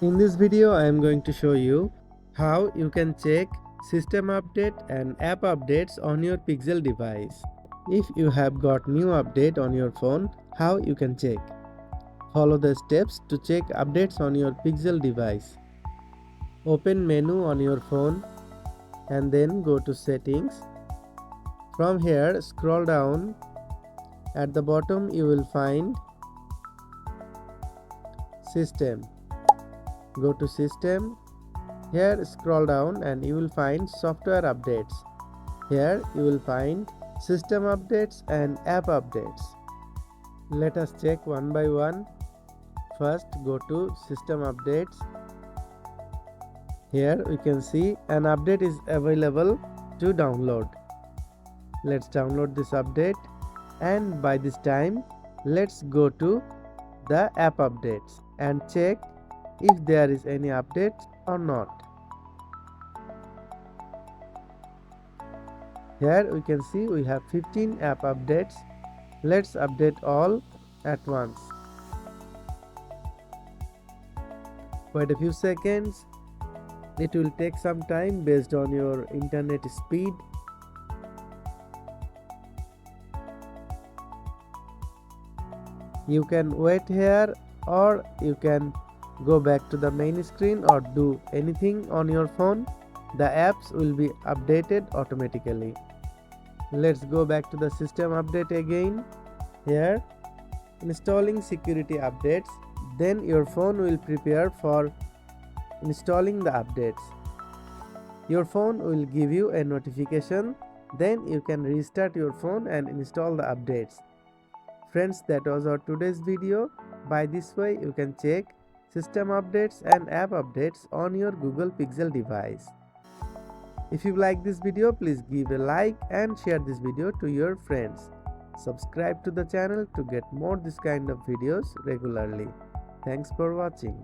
In this video, I am going to show you how you can check system update and app updates on your Pixel device. If you have got new update on your phone, how you can check. Follow the steps to check updates on your Pixel device. Open menu on your phone and then go to settings. From here, scroll down. At the bottom, you will find system. Go to system. Here scroll down and you will find software updates. Here you will find system updates and app updates. Let us check one by one. First go to system updates. Here we can see an update is available to download. Let's download this update, and by this time let's go to the app updates and check if there is any update or not. Here we can see we have 15 app updates. Let's update all at once. Wait a few seconds. It will take some time based on your internet speed. You can wait here, or you can go back to the main screen or do anything on your phone. The apps will be updated automatically. Let's go back to the system update again. Here, installing security updates. Then your phone will prepare for installing the updates. Your phone will give you a notification. Then you can restart your phone and install the updates. Friends, that was our today's video. By this way, you can check system updates and app updates on your Google Pixel device. If you like this video, please give a like and share this video to your friends. Subscribe to the channel to get more this kind of videos regularly. Thanks for watching.